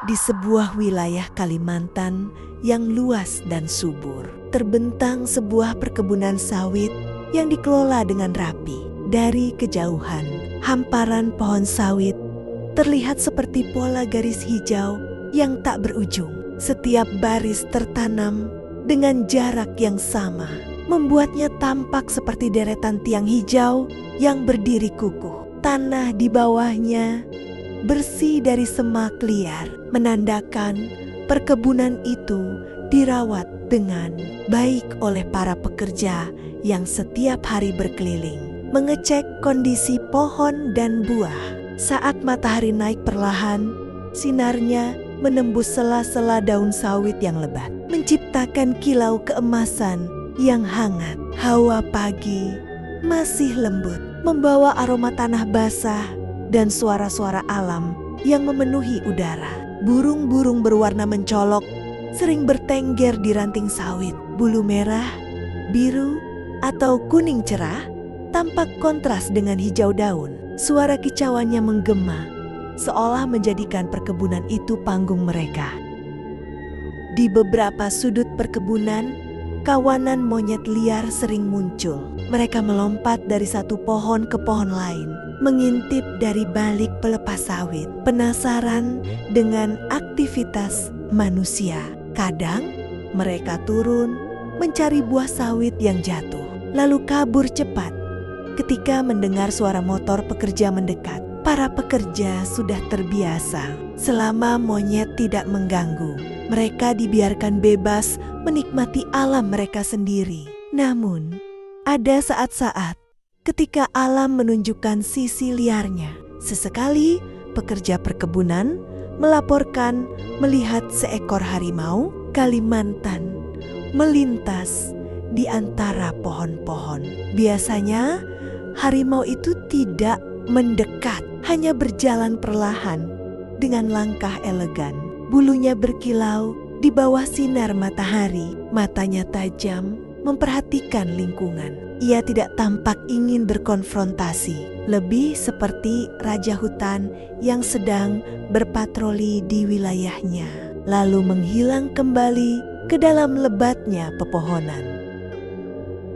Di sebuah wilayah Kalimantan yang luas dan subur, terbentang sebuah perkebunan sawit yang dikelola dengan rapi. Dari kejauhan, hamparan pohon sawit terlihat seperti pola garis hijau yang tak berujung. Setiap baris tertanam dengan jarak yang sama, membuatnya tampak seperti deretan tiang hijau yang berdiri kukuh. Tanah di bawahnya bersih dari semak liar, menandakan perkebunan itu dirawat dengan baik oleh para pekerja yang setiap hari berkeliling, mengecek kondisi pohon dan buah. Saat matahari naik perlahan, sinarnya menembus sela-sela daun sawit yang lebat, menciptakan kilau keemasan yang hangat. Hawa pagi masih lembut, membawa aroma tanah basah dan suara-suara alam yang memenuhi udara. Burung-burung berwarna mencolok sering bertengger di ranting sawit. Bulu merah, biru, atau kuning cerah tampak kontras dengan hijau daun. Suara kicauannya menggema, seolah menjadikan perkebunan itu panggung mereka. Di beberapa sudut perkebunan, kawanan monyet liar sering muncul. Mereka melompat dari satu pohon ke pohon lain, mengintip dari balik pelepas sawit, penasaran dengan aktivitas manusia. Kadang mereka turun mencari buah sawit yang jatuh, lalu kabur cepat ketika mendengar suara motor pekerja mendekat. Para pekerja sudah terbiasa. Selama monyet tidak mengganggu, mereka dibiarkan bebas menikmati alam mereka sendiri. Namun, ada saat-saat ketika alam menunjukkan sisi liarnya. Sesekali, pekerja perkebunan melaporkan melihat seekor harimau Kalimantan melintas di antara pohon-pohon. Biasanya, harimau itu tidak mendekat, hanya berjalan perlahan dengan langkah elegan. Bulunya berkilau di bawah sinar matahari, matanya tajam memperhatikan lingkungan. Ia tidak tampak ingin berkonfrontasi, lebih seperti raja hutan yang sedang berpatroli di wilayahnya, lalu menghilang kembali ke dalam lebatnya pepohonan.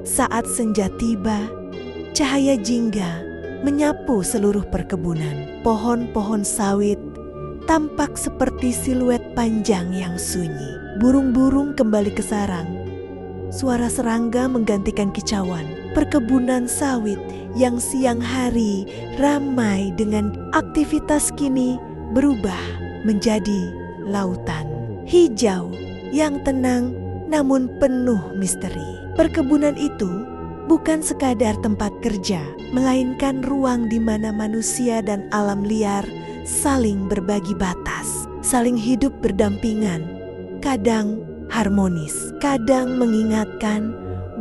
Saat senja tiba, cahaya jingga menyapu seluruh perkebunan. Pohon-pohon sawit tampak seperti siluet panjang yang sunyi. Burung-burung kembali ke sarang. Suara serangga menggantikan kicauan. Perkebunan sawit yang siang hari ramai dengan aktivitas kini berubah menjadi lautan hijau yang tenang namun penuh misteri. Perkebunan itu bukan sekadar tempat kerja, melainkan ruang di mana manusia dan alam liar saling berbagi batas, saling hidup berdampingan, kadang harmonis, kadang mengingatkan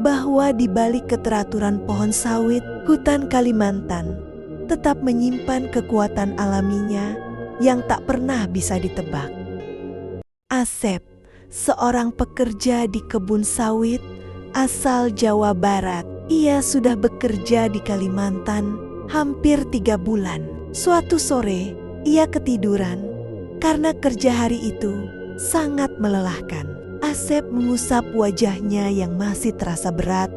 bahwa di balik keteraturan pohon sawit, hutan Kalimantan tetap menyimpan kekuatan alaminya yang tak pernah bisa ditebak. Asep, seorang pekerja di kebun sawit asal Jawa Barat. Ia sudah bekerja di Kalimantan hampir 3 bulan. Suatu sore, ia ketiduran karena kerja hari itu sangat melelahkan. Asep mengusap wajahnya yang masih terasa berat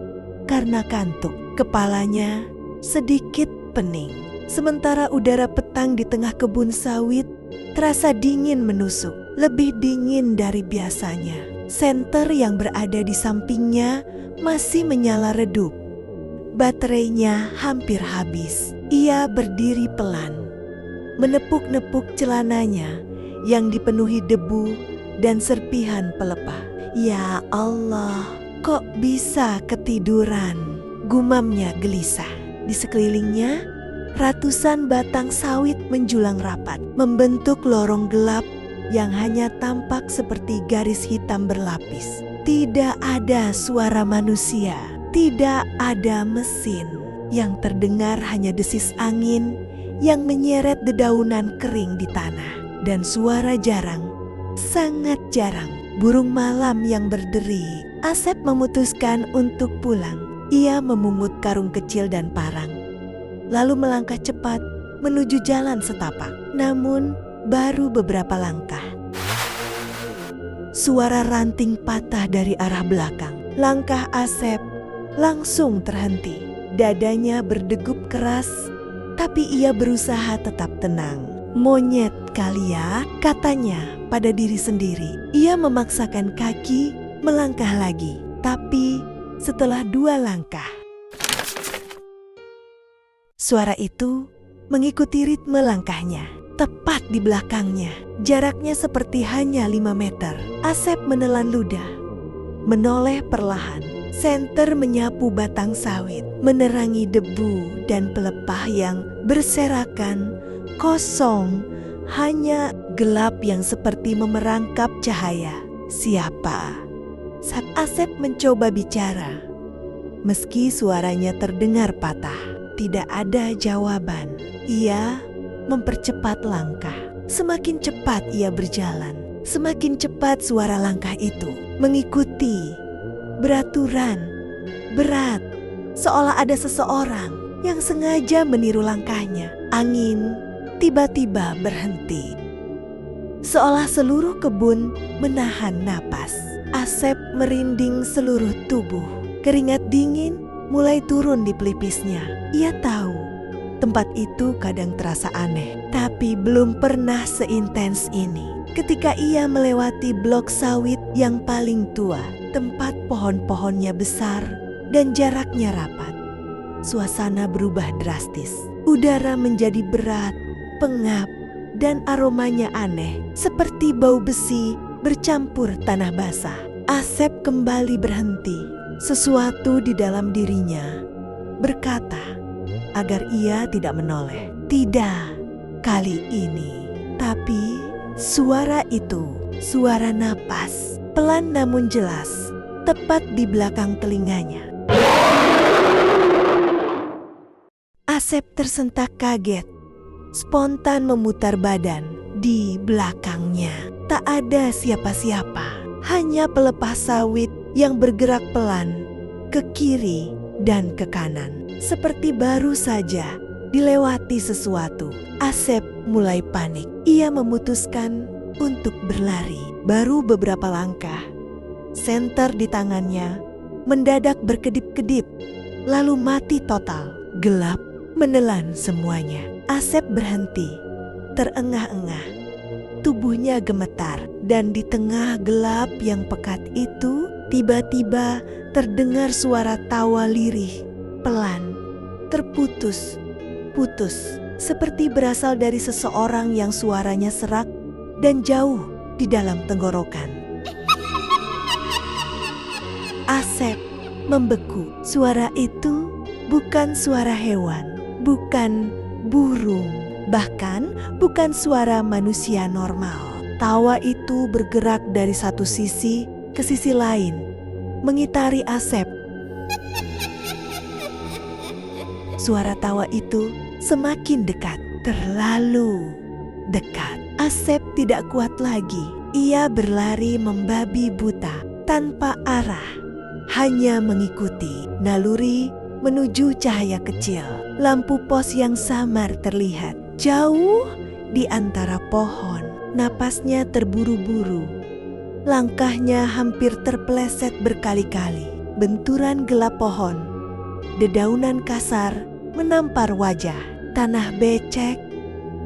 karena kantuk. Kepalanya sedikit pening. Sementara udara petang di tengah kebun sawit terasa dingin menusuk, lebih dingin dari biasanya. Senter yang berada di sampingnya masih menyala redup. Baterainya hampir habis. Ia berdiri pelan, menepuk-nepuk celananya yang dipenuhi debu dan serpihan pelepah. Ya Allah, kok bisa ketiduran? Gumamnya gelisah. Di sekelilingnya, ratusan batang sawit menjulang rapat, membentuk lorong gelap yang hanya tampak seperti garis hitam berlapis. Tidak ada suara manusia, tidak ada mesin. Yang terdengar hanya desis angin yang menyeret dedaunan kering di tanah. Dan suara jarang, sangat jarang, burung malam yang berderi. Asep memutuskan untuk pulang. Ia memungut karung kecil dan parang, lalu melangkah cepat menuju jalan setapak. Namun baru beberapa langkah, suara ranting patah dari arah belakang. Langkah Asep langsung terhenti. Dadanya berdegup keras, tapi ia berusaha tetap tenang. "Monyet kali ya," katanya pada diri sendiri. Ia memaksakan kaki melangkah lagi, tapi setelah 2 langkah, suara itu mengikuti ritme langkahnya. Tepat di belakangnya, jaraknya seperti hanya 5 meter. Asep menelan ludah, menoleh perlahan. Senter menyapu batang sawit, menerangi debu dan pelepah yang berserakan. Kosong, hanya gelap yang seperti memerangkap cahaya. "Siapa?" Saat Asep mencoba bicara, meski suaranya terdengar patah, tidak ada jawaban. Ia mempercepat langkah. Semakin cepat ia berjalan, semakin cepat suara langkah itu mengikuti, beraturan, berat, seolah ada seseorang yang sengaja meniru langkahnya. Angin tiba-tiba berhenti, seolah seluruh kebun menahan napas. Asep merinding seluruh tubuh. Keringat dingin mulai turun di pelipisnya. Ia tahu tempat itu kadang terasa aneh, tapi belum pernah seintens ini. Ketika ia melewati blok sawit yang paling tua, tempat pohon-pohonnya besar dan jaraknya rapat, suasana berubah drastis. Udara menjadi berat, pengap, dan aromanya aneh, seperti bau besi bercampur tanah basah. Asep kembali berhenti. Sesuatu di dalam dirinya berkata agar ia tidak menoleh. Tidak kali ini. Tapi suara itu, suara napas, pelan namun jelas, tepat di belakang telinganya. Asep tersentak kaget, spontan memutar badan. Di belakangnya tak ada siapa-siapa, hanya pelepah sawit yang bergerak pelan ke kiri dan ke kanan, seperti baru saja dilewati sesuatu. Asep mulai panik. Ia memutuskan untuk berlari. Baru beberapa langkah, senter di tangannya mendadak berkedip-kedip, lalu mati total. Gelap menelan semuanya. Asep berhenti, terengah-engah. Tubuhnya gemetar, dan di tengah gelap yang pekat itu, tiba-tiba terdengar suara tawa lirih, pelan, terputus, seperti berasal dari seseorang yang suaranya serak dan jauh di dalam tenggorokan. Asep membeku. Suara itu bukan suara hewan, bukan burung, bahkan bukan suara manusia normal. Tawa itu bergerak dari satu sisi ke sisi lain, mengitari Asep. Suara tawa itu semakin dekat, terlalu dekat. Asep tidak kuat lagi. Ia berlari membabi buta, tanpa arah, hanya mengikuti naluri menuju cahaya kecil. Lampu pos yang samar terlihat jauh di antara pohon. Napasnya terburu-buru. Langkahnya hampir terpeleset berkali-kali. Benturan gelap pohon, dedaunan kasar menampar wajah. Tanah becek,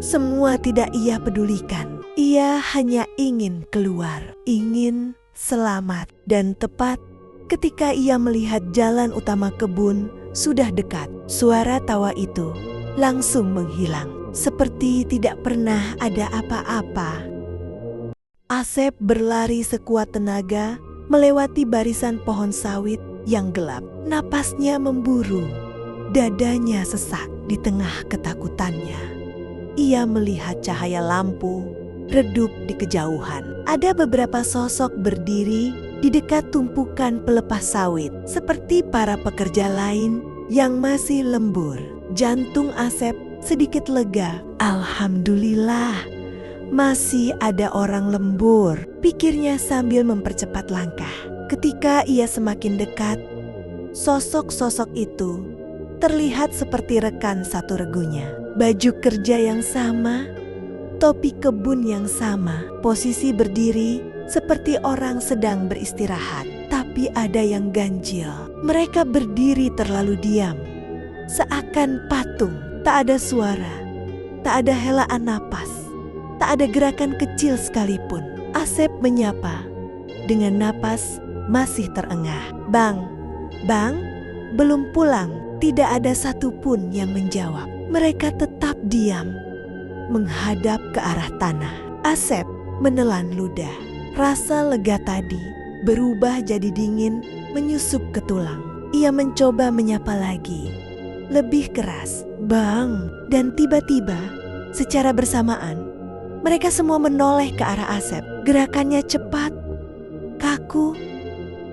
semua tidak ia pedulikan. Ia hanya ingin keluar, ingin selamat. Dan tepat ketika ia melihat jalan utama kebun sudah dekat, suara tawa itu langsung menghilang, seperti tidak pernah ada apa-apa. Asep berlari sekuat tenaga melewati barisan pohon sawit yang gelap. Napasnya memburu, dadanya sesak di tengah ketakutannya. Ia melihat cahaya lampu redup di kejauhan. Ada beberapa sosok berdiri di dekat tumpukan pelepah sawit, seperti para pekerja lain yang masih lembur. Jantung Asep sedikit lega. Alhamdulillah, masih ada orang lembur, pikirnya sambil mempercepat langkah. Ketika ia semakin dekat, sosok-sosok itu terlihat seperti rekan satu regunya. Baju kerja yang sama, topi kebun yang sama, posisi berdiri seperti orang sedang beristirahat. Tapi ada yang ganjil. Mereka berdiri terlalu diam, seakan patung. Tak ada suara, tak ada helaan napas, tak ada gerakan kecil sekalipun. Asep menyapa dengan napas masih terengah. Bang, belum pulang. Tidak ada satupun yang menjawab. Mereka tetap diam, menghadap ke arah tanah. Asep menelan ludah. Rasa lega tadi berubah jadi dingin, menyusup ke tulang. Ia mencoba menyapa lagi, lebih keras, Bang. Dan tiba-tiba, secara bersamaan, mereka semua menoleh ke arah Asep. Gerakannya cepat, kaku,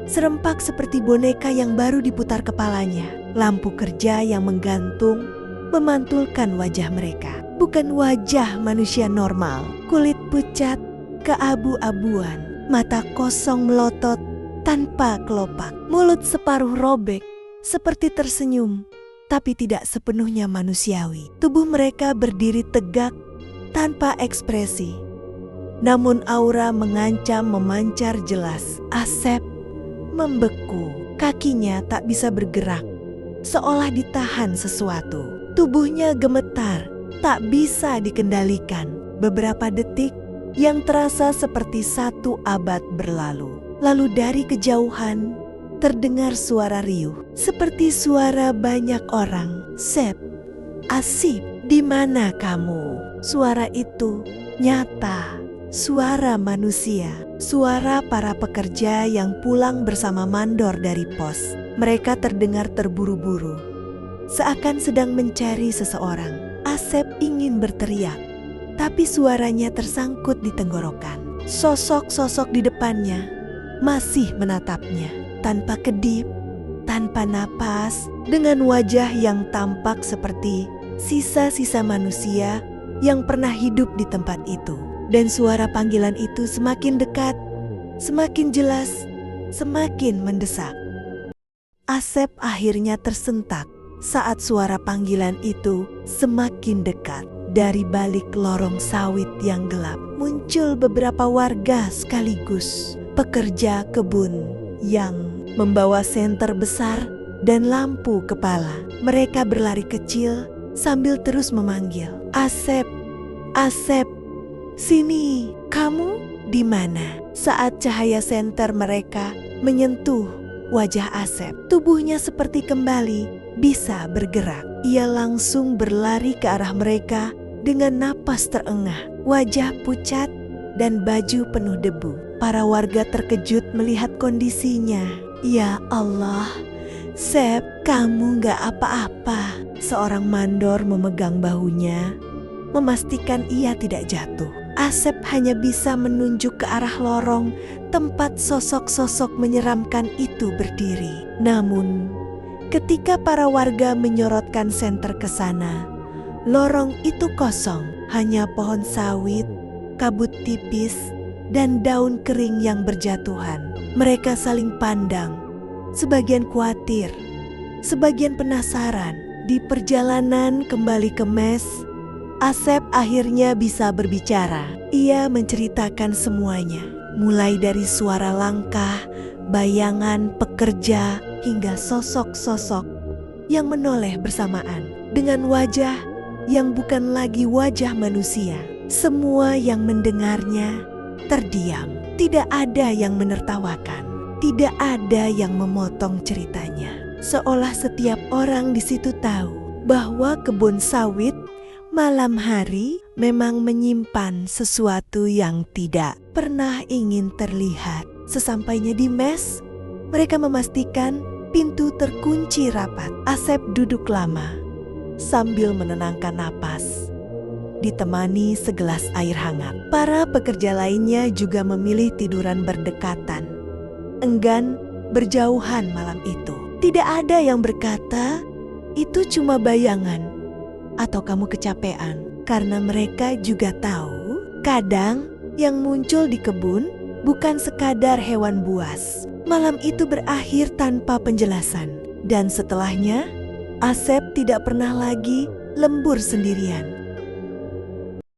serempak seperti boneka yang baru diputar kepalanya. Lampu kerja yang menggantung memantulkan wajah mereka. Bukan wajah manusia normal. Kulit pucat, keabu-abuan, mata kosong melotot tanpa kelopak. Mulut separuh robek, seperti tersenyum, tapi tidak sepenuhnya manusiawi. Tubuh mereka berdiri tegak tanpa ekspresi. Namun aura mengancam memancar jelas. Asep membeku, kakinya tak bisa bergerak, seolah ditahan sesuatu. Tubuhnya gemetar, tak bisa dikendalikan. Beberapa detik yang terasa seperti satu abad berlalu. Lalu dari kejauhan terdengar suara riuh, seperti suara banyak orang. Sep, Asip, di mana kamu? Suara itu nyata, suara manusia, suara para pekerja yang pulang bersama mandor dari pos. Mereka terdengar terburu-buru, seakan sedang mencari seseorang. Asep ingin berteriak, tapi suaranya tersangkut di tenggorokan. Sosok-sosok di depannya masih menatapnya, tanpa kedip, tanpa napas, dengan wajah yang tampak seperti sisa-sisa manusia yang pernah hidup di tempat itu. Dan suara panggilan itu semakin dekat, semakin jelas, semakin mendesak. Asep akhirnya tersentak saat suara panggilan itu semakin dekat. Dari balik lorong sawit yang gelap muncul beberapa warga sekaligus pekerja kebun yang membawa senter besar dan lampu kepala. Mereka berlari kecil sambil terus memanggil, Asep, Asep, sini, kamu di mana? Saat cahaya senter mereka menyentuh wajah Asep, tubuhnya seperti kembali bisa bergerak. Ia langsung berlari ke arah mereka dengan napas terengah, wajah pucat dan baju penuh debu. Para warga terkejut melihat kondisinya. Ya Allah, Sep, kamu gak apa-apa. Seorang mandor memegang bahunya, memastikan ia tidak jatuh. Asep hanya bisa menunjuk ke arah lorong tempat sosok-sosok menyeramkan itu berdiri. Namun, ketika para warga menyorotkan senter ke sana, lorong itu kosong, hanya pohon sawit, kabut tipis, dan daun kering yang berjatuhan. Mereka saling pandang, sebagian khawatir, sebagian penasaran. Di perjalanan kembali ke mes, Asep akhirnya bisa berbicara. Ia menceritakan semuanya, mulai dari suara langkah, bayangan pekerja, hingga sosok-sosok yang menoleh bersamaan dengan wajah yang bukan lagi wajah manusia. Semua yang mendengarnya terdiam. Tidak ada yang menertawakan, tidak ada yang memotong ceritanya. Seolah setiap orang di situ tahu bahwa kebun sawit malam hari memang menyimpan sesuatu yang tidak pernah ingin terlihat. Sesampainya di mes, mereka memastikan pintu terkunci rapat. Asep duduk lama sambil menenangkan napas, ditemani segelas air hangat. Para pekerja lainnya juga memilih tiduran berdekatan, enggan berjauhan malam itu. Tidak ada yang berkata, itu cuma bayangan, atau kamu kecapean, karena mereka juga tahu kadang yang muncul di kebun bukan sekadar hewan buas. Malam itu berakhir tanpa penjelasan, dan setelahnya Asep tidak pernah lagi lembur sendirian.